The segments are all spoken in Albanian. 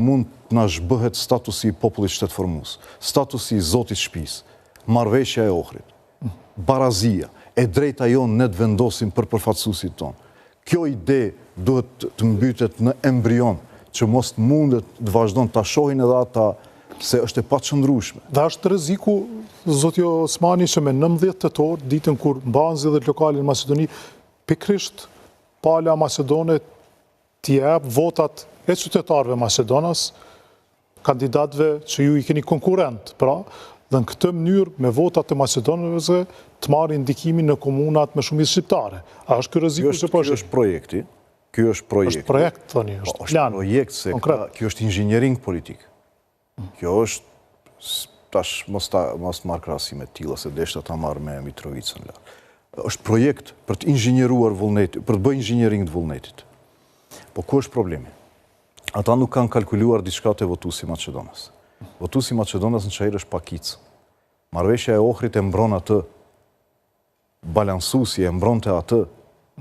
mund të na zhbëhet statusi i popullit shtetëformues, statusi i zotit shtëpisë, marrëveshja e Ohrit, barazia, e drejta jonë ne të vendosim për përfaqësuesit tonë. Kjo ide duhet të mbytet në embrion, që mos mundet të vazhdon ta shohin edhe ata se është e paqëndrueshme. Dhe është rreziku, zoti Osmani, që me 19 tetor, ditën kur mbahen zgjedhjet lokale në Maqedoni, pikërisht pala Maqedone t'i jap votat e qytetarëve Maqedonas, kandidatëve që ju i keni konkurrent, pra, dhe në këtë mënyrë me votat të Maqedonëve të marrin ndikimin në komunat me shumicë shqiptare. A është ky rreziku që po Ky është projekti. Ky është projekti. Është projekt, thoni, është plan. Është projekt se kjo është inxhiniering politik. Kjo është tash mos marr krahasime të tilla se deshta ta marr me Mitrovicën lart. Është projekt për të inxhinieruar vullnetin, për të bërë inxhiniering të vullnetit. Po ku është problemi? Ata nuk kanë kalkuluar diçka te votuesi i Maqedonas. Votuesi i Maqedonas në çajër është pakic. Marrëveshja e Ohrit e mbron atë. Balansuesi e mbronte atë.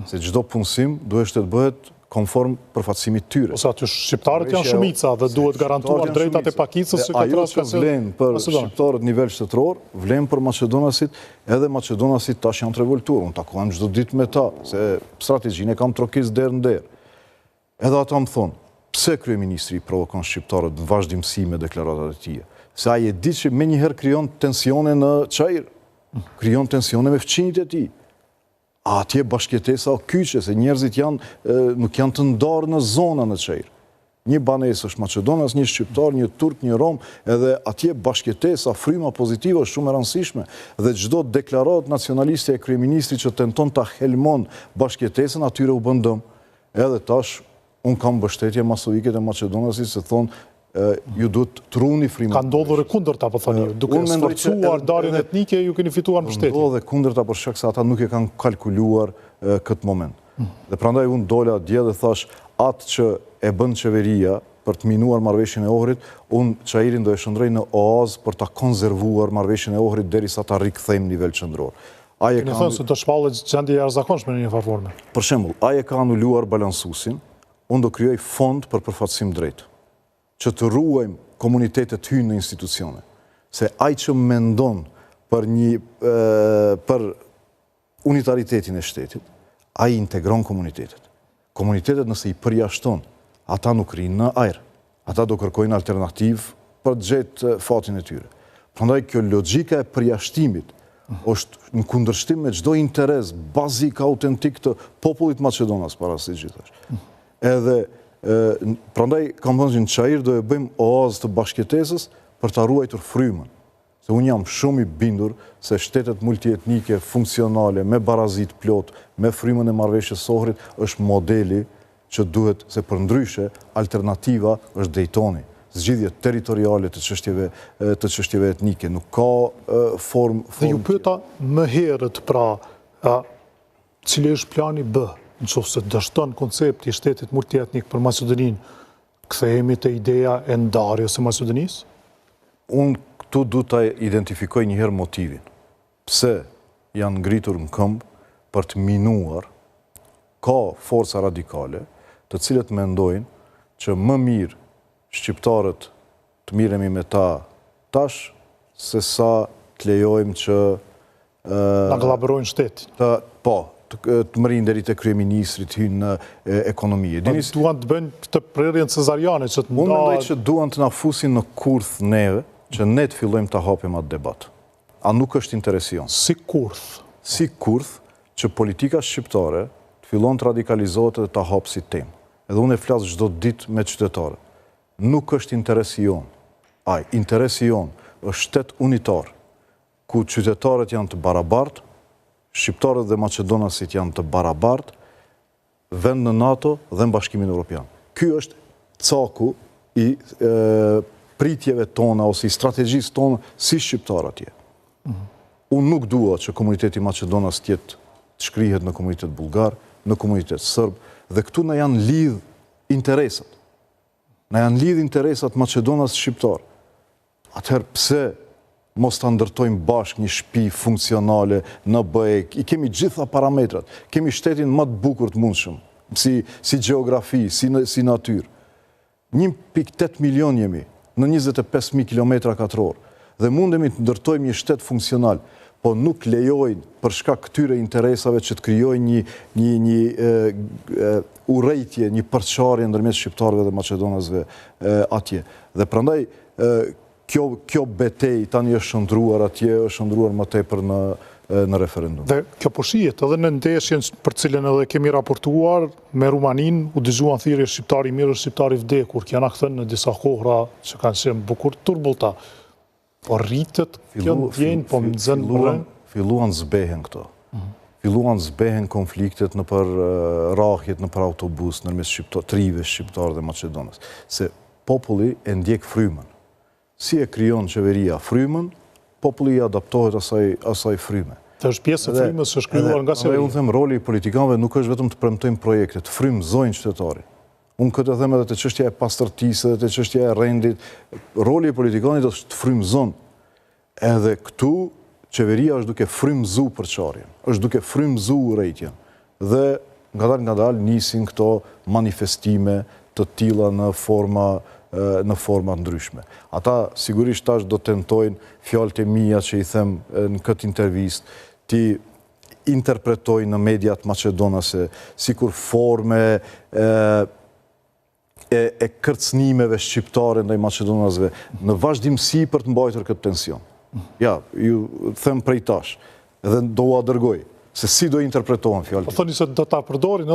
Se çdo punësim duhet të bëhet konform përfaqësimit tyre. Ose aty shqiptarët janë shumica dhe duhet garantuar drejtat e pakicës që ajo që vlen për shqiptarët nivel shtetëror, vlen për Maqedonasit, edhe Maqedonasit tash janë të revoltuar. Unë takohem çdo ditë me ta, se strategjinë e kam trokis derë në derë. Edhe ata më thonë, pse kryeministri i provokon shqiptarët në vazhdimsi me deklaratat e tij? Se ai e di që menjëherë krijon tensione në çajër, krijon tensione me fëmijët e tij. Atje bashkëtesa o kyçe, se njerëzit nuk janë të ndarë në zona në çajër. Një banesë është Maqedonas, një shqiptar, një turk, një rom, edhe atje bashkëtesa, fryma pozitive është shumë e rëndësishme. Dhe çdo deklaratë nacionaliste e kryeministrit që tenton ta helmon bashkëtesën, atyre u bën dëm. Edhe tash unë kam mbështetje masovike të Maqedonasit se thonë ju duhet të ruani fryma. Ka ndodhur e kundërta, po thoni, duke sforcuar ndarjen etnike, ju keni fituar mbështetje. Ndodhe kundërta për shkak se ata nuk e kanë kalkuluar këtë moment. Dhe prandaj unë dola dje dhe thash, atë që e bën qeveria për të minuar marrëveshjen e Ohrit, unë çajirin do e shndroj në oazë për ta konservuar marrëveshjen e Ohrit derisa ta rikthejmë në nivel qendror. Keni thënë se do shpallet gjendje e jashtëzakonshme në një farë forme. Për shembull, ai e ka anuluar balansuesin, unë do krijoj fond për përfaqësim drejt, që të ruajmë komunitetet hynë në institucione. Se ai që mendon për unitaritetin e shtetit, ai integron komunitetet. Komunitetet nëse i përjashton, ata nuk rinë në ajër. Ata do kërkojnë alternativë për të gjetë fatin e tyre. Prandaj kjo logjika e përjashtimit është në kundërshtim me çdo interes bazik autentik të popullit Maqedonas para së gjithash. Edhe prandaj kam thënë që në çajir do e bëjmë oazë të bashkëtesës për ta ruajtur frymën. Se unë jam shumë i bindur se shtetet multietnike, funksionale, me barazit plot, me frymën e marrëveshjes së Ohrit, është modeli që duhet, se përndryshe alternativa është Daytoni, zgjidhje territoriale të çështjeve etnike, nuk ka formë. Dhe ju pyeta më herët, pra, cili është plani B? Nëse dështon koncepti i shtetit multietnik për Maqedoninë, kthehemi te ideja e ndarjes së Maqedonisë? Unë këtu du ta identifikoj njëherë motivin. Pse janë ngritur në këmbë për të minuar, ka forca radikale, të cilët mendojnë që më mirë shqiptarët të miremi me ta tash, se sa të lejojmë që na kollaborojnë shtetin. Po, të mërin deri te kryeministrit hynë në ekonomi. Duan të bëjnë këtë prerjen cezariane që të Unë mendoj që duan të na fusin në kurth neve, që ne të fillojmë ta hapim atë debat. A nuk është interesi jonë? Si kurth? Si kurth që politika shqiptare të fillon të radikalizohet dhe ta hapë si temë. Edhe unë e flas çdo ditë me qytetarë. Nuk është interesi jonë. Interesi jonë është shtet unitar, ku qytetarët janë të barabartë, shqiptarët dhe Maqedonasit janë të barabartë, vend në NATO dhe në Bashkimin Evropian. Ky është caku i pritjeve tona ose i strategjisë tonë si shqiptar atje. Unë nuk dua që komuniteti Maqedonas të shkrihet në komunitet bulgar, në komunitet serb, dhe këtu na janë lidh interesat. Na janë lidh interesat Maqedonas shqiptar. Atëherë pse mos ta ndërtojmë bashkë një shtëpi funksionale në BE, i kemi gjitha parametrat, kemi shtetin më të bukur të mundshëm, si gjeografi, si natyrë. 1,8 milion jemi në 25.000 km2 dhe mundemi të ndërtojmë një shtet funksional, po nuk lejojnë për shkak këtyre interesave që të krijojnë një urrejtje, një përçarje ndërmjet shqiptarëve dhe maqedonasve atje. Dhe prandaj kjo betejë tani është shndruar atje, është shndruar më tepër në referendum. Dhe kjo po shihet edhe në ndeshjen për cilën edhe kemi raportuar me Rumaninë, u dëgjuan thirrje shqiptari mirë, shqiptari vdekur, që janë thënë në disa kohra që kanë qenë bukur turbullta. Po rritet kjo ndjenjë, po nxën rrën. Filluan zbehen këto. Filluan zbehen konfliktet në për rrahjet në për autobus nërmes trive shqiptarë dhe Maqedonës. Se populli e ndjek frymën. Si e krijon qeveria frymën, populli i adaptohet asaj fryme. Të është pjesë e frymës që është krijuar nga qeveria. Unë them roli i politikanëve nuk është vetëm të premtojnë projekte, të frymëzojnë qytetarin. Unë këtë them edhe të çështja e pastërtisë, edhe të çështja e rendit. Roli i politikanit është të frymëzon. Edhe këtu qeveria është duke frymëzu përçarjen, është duke frymëzu urrejtjen. Dhe ngadalë nisin këto manifestime të tilla në forma ndryshme. Ata sigurisht tash do tentojnë fjalët e mia që i them në këtë intervistë, ti interpretojnë në mediat maqedonase sikur forme e kërcënimeve shqiptare ndaj maqedonasve në vazhdimsi për të mbajtur këtë tension. Ja, ju them prej tash, edhe do ua dërgoj, se si do interpretohen fjalët. Po thoni se do ta përdorin